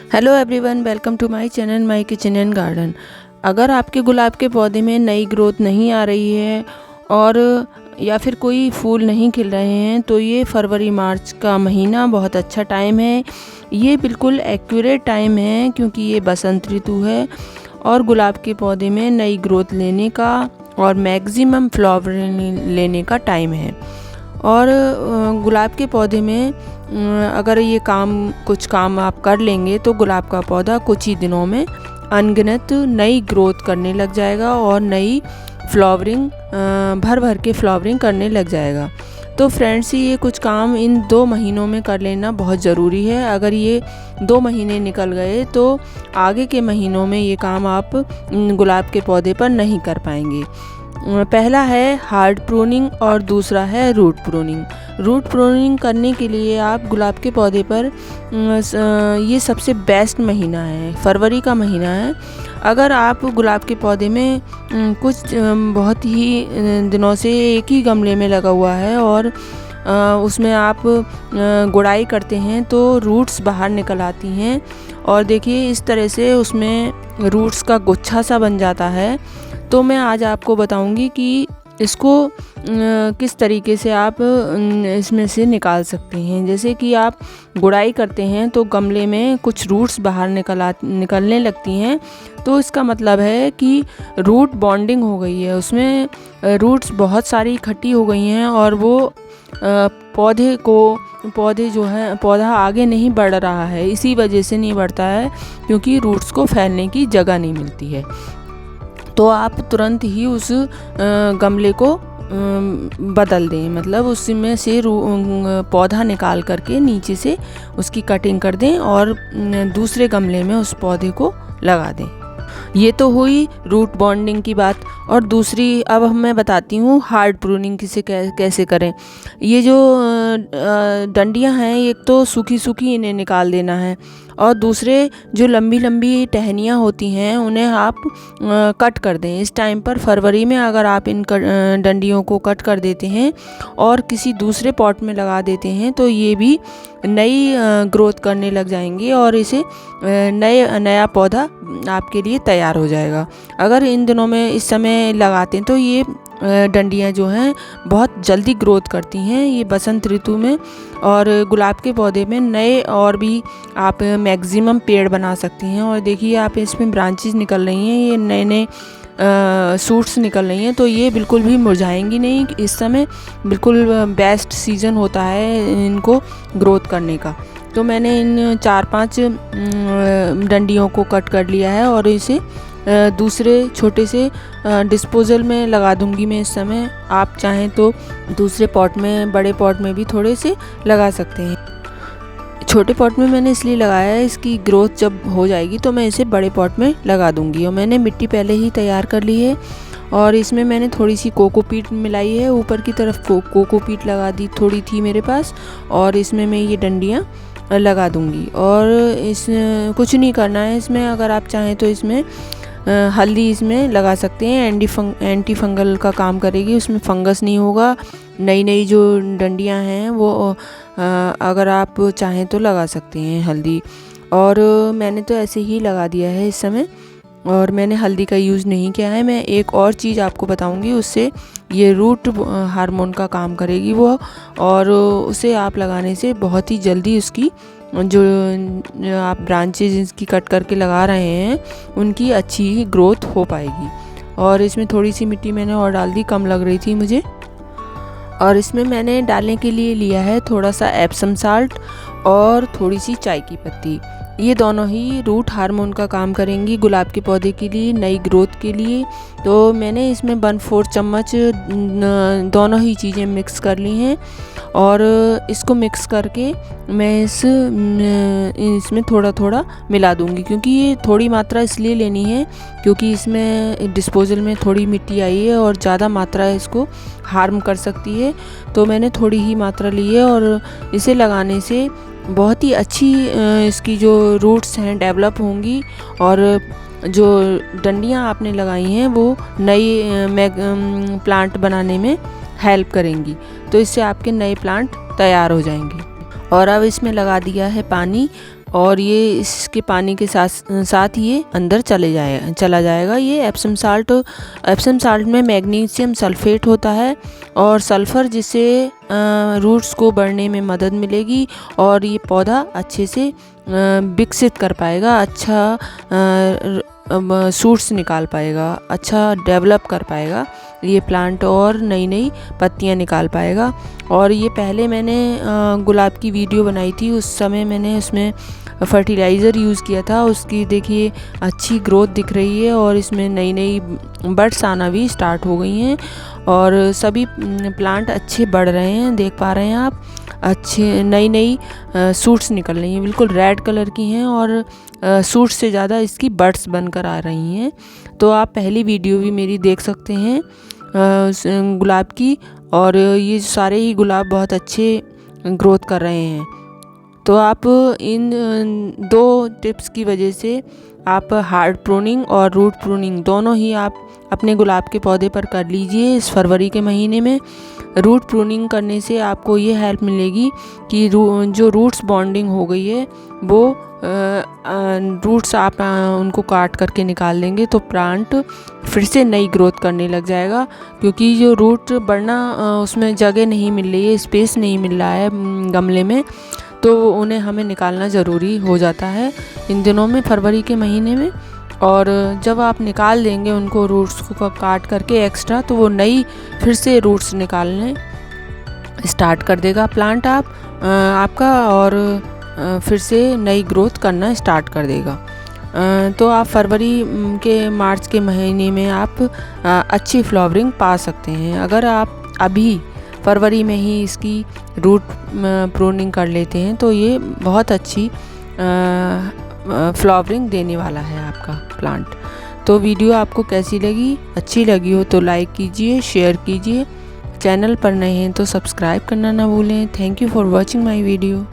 Hello everyone, welcome to my channel my kitchen and garden. अगर आपके गुलाब के पौधे में नई ग्रोथ नहीं आ रही है और या फिर कोई फूल नहीं खिल रहे हैं तो ये फरवरी मार्च का महीना बहुत अच्छा टाइम है। ये बिल्कुल एक्यूरेट टाइम है क्योंकि ये बसंत ऋतु है और गुलाब के पौधे में नई ग्रोथ लेने का और मैक्सिमम फ्लावरिंग लेने का टाइम है। और गुलाब के पौधे में अगर ये कुछ काम आप कर लेंगे तो गुलाब का पौधा कुछ ही दिनों में अनगिनत नई ग्रोथ करने लग जाएगा और नई फ्लावरिंग भर भर के फ्लावरिंग करने लग जाएगा। तो फ्रेंड्स, ये कुछ काम इन 2 महीनों में कर लेना बहुत ज़रूरी है। अगर ये 2 महीने निकल गए तो आगे के महीनों में ये काम आप गुलाब के पौधे पर नहीं कर पाएंगे। पहला है हार्ड प्रूनिंग और दूसरा है रूट प्रूनिंग। रूट प्रूनिंग करने के लिए आप गुलाब के पौधे पर ये सबसे बेस्ट महीना है, फरवरी का महीना है। अगर आप गुलाब के पौधे में कुछ बहुत ही दिनों से एक ही गमले में लगा हुआ है और उसमें आप गुड़ाई करते हैं तो रूट्स बाहर निकल आती हैं और देखिए इस तरह से उसमें रूट्स का गुच्छा सा बन जाता है। तो मैं आज आपको बताऊंगी कि इसको किस तरीके से आप इसमें से निकाल सकते हैं। जैसे कि आप गुड़ाई करते हैं तो गमले में कुछ रूट्स बाहर निकलने लगती हैं, तो इसका मतलब है कि रूट बॉन्डिंग हो गई है, उसमें रूट्स बहुत सारी इकट्ठी हो गई हैं और वो पौधा आगे नहीं बढ़ रहा है। इसी वजह से नहीं बढ़ता है क्योंकि रूट्स को फैलने की जगह नहीं मिलती है। तो आप तुरंत ही उस गमले को बदल दें, मतलब उसमें से पौधा निकाल करके नीचे से उसकी कटिंग कर दें और दूसरे गमले में उस पौधे को लगा दें। ये तो हुई रूट बॉन्डिंग की बात। और दूसरी अब मैं बताती हूँ हार्ड प्रूनिंग कैसे करें। ये जो डंडियाँ हैं, एक तो सूखी इन्हें निकाल देना है और दूसरे जो लंबी लंबी टहनियाँ होती हैं उन्हें आप कट कर दें। इस टाइम पर फरवरी में अगर आप इन डंडियों को कट कर देते हैं और किसी दूसरे पॉट में लगा देते हैं तो ये भी नई ग्रोथ करने लग जाएंगी और इसे नया पौधा आपके लिए तैयार हो जाएगा। अगर इन दिनों में इस समय लगाते हैं तो ये डंडियाँ जो हैं बहुत जल्दी ग्रोथ करती हैं ये बसंत ऋतु में। और गुलाब के पौधे में नए और भी आप मैक्सिमम पेड़ बना सकते हैं। और देखिए आप इसमें ब्रांचेस निकल रही हैं, ये नए सूट्स निकल रही हैं, तो ये बिल्कुल भी मुरझाएंगी नहीं। इस समय बिल्कुल बेस्ट सीज़न होता है इनको ग्रोथ करने का। तो मैंने इन 4-5 डंडियों को कट कर लिया है और इसे दूसरे छोटे से डिस्पोजल में लगा दूंगी मैं इस समय। आप चाहें तो दूसरे पॉट में, बड़े पॉट में भी थोड़े से लगा सकते हैं। छोटे पॉट में मैंने इसलिए लगाया है, इसकी ग्रोथ जब हो जाएगी तो मैं इसे बड़े पॉट में लगा दूंगी। और मैंने मिट्टी पहले ही तैयार कर ली है और इसमें मैंने थोड़ी सी कोकोपीट मिलाई है। ऊपर की तरफ कोकोपीट लगा दी, थोड़ी थी मेरे पास, और इसमें मैं ये डंडियाँ लगा दूंगी। और इस कुछ नहीं करना है इसमें। अगर आप चाहें तो इसमें हल्दी इसमें लगा सकते हैं, एंटी फंगल का काम करेगी, उसमें फंगस नहीं होगा। नई जो डंडियां हैं वो अगर आप चाहें तो लगा सकते हैं हल्दी। और मैंने तो ऐसे ही लगा दिया है इस समय और मैंने हल्दी का यूज़ नहीं किया है। मैं एक और चीज़ आपको बताऊंगी, उससे ये रूट हार्मोन का काम करेगी वो, और उसे आप लगाने से बहुत ही जल्दी उसकी जो आप ब्रांचेज इसकी कट करके लगा रहे हैं उनकी अच्छी ही ग्रोथ हो पाएगी। और इसमें थोड़ी सी मिट्टी मैंने और डाल दी, कम लग रही थी मुझे। और इसमें मैंने डालने के लिए लिया है थोड़ा सा एप्सम साल्ट और थोड़ी सी चाय की पत्ती। ये दोनों ही रूट हार्मोन का काम करेंगी गुलाब के पौधे के लिए, नई ग्रोथ के लिए। तो मैंने इसमें 1/4 चम्मच दोनों ही चीज़ें मिक्स कर ली हैं और इसको मिक्स करके मैं इसमें थोड़ा मिला दूंगी। क्योंकि ये थोड़ी मात्रा इसलिए लेनी है क्योंकि इसमें डिस्पोजल में थोड़ी मिट्टी आई है और ज़्यादा मात्रा इसको हार्म कर सकती है, तो मैंने थोड़ी ही मात्रा ली है। और इसे लगाने से बहुत ही अच्छी इसकी जो रूट्स हैं डेवलप होंगी और जो डंडियाँ आपने लगाई हैं वो नई प्लांट बनाने में हेल्प करेंगी। तो इससे आपके नए प्लांट तैयार हो जाएंगे। और अब इसमें लगा दिया है पानी और ये इसके पानी के साथ ये अंदर चला जाएगा। ये एप्सम साल्ट में मैग्नीशियम सल्फेट होता है और सल्फ़र, जिससे रूट्स को बढ़ने में मदद मिलेगी और ये पौधा अच्छे से विकसित कर पाएगा, अच्छा सूट्स निकाल पाएगा, अच्छा डेवलप कर पाएगा ये प्लांट और नई नई पत्तियां निकाल पाएगा। और ये पहले मैंने गुलाब की वीडियो बनाई थी, उस समय मैंने उसमें फर्टिलाइज़र यूज़ किया था। उसकी देखिए अच्छी ग्रोथ दिख रही है और इसमें नई नई बड्स आना भी स्टार्ट हो गई हैं और सभी प्लांट अच्छे बढ़ रहे हैं। देख पा रहे हैं आप, अच्छे नई सूट्स निकल रही हैं, बिल्कुल रेड कलर की हैं और सूट्स से ज़्यादा इसकी बड्स बनकर आ रही हैं। तो आप पहली वीडियो भी मेरी देख सकते हैं गुलाब की, और ये सारे ही गुलाब बहुत अच्छे ग्रोथ कर रहे हैं। तो आप इन 2 टिप्स की वजह से आप हार्ड प्रूनिंग और रूट प्रूनिंग दोनों ही आप अपने गुलाब के पौधे पर कर लीजिए इस फरवरी के महीने में। रूट प्रूनिंग करने से आपको ये हेल्प मिलेगी कि जो रूट्स बॉन्डिंग हो गई है वो रूट्स आप उनको काट करके निकाल देंगे तो प्लांट फिर से नई ग्रोथ करने लग जाएगा, क्योंकि जो रूट बढ़ना उसमें जगह नहीं मिल रही है, स्पेस नहीं मिल रहा है गमले में, तो उन्हें हमें निकालना ज़रूरी हो जाता है इन दिनों में, फरवरी के महीने में। और जब आप निकाल देंगे उनको रूट्स को काट करके एक्स्ट्रा, तो वो नई फिर से रूट्स निकालने स्टार्ट कर देगा प्लांट आपका और फिर से नई ग्रोथ करना स्टार्ट कर देगा। तो आप फरवरी के मार्च के महीने में आप अच्छी फ्लावरिंग पा सकते हैं। अगर आप अभी फरवरी में ही इसकी रूट प्रूनिंग कर लेते हैं तो ये बहुत अच्छी फ्लावरिंग देने वाला है आपका प्लांट। तो वीडियो आपको कैसी लगी? अच्छी लगी हो तो लाइक कीजिए, शेयर कीजिए, चैनल पर नए हैं तो सब्सक्राइब करना ना भूलें। Thank you for watching my video.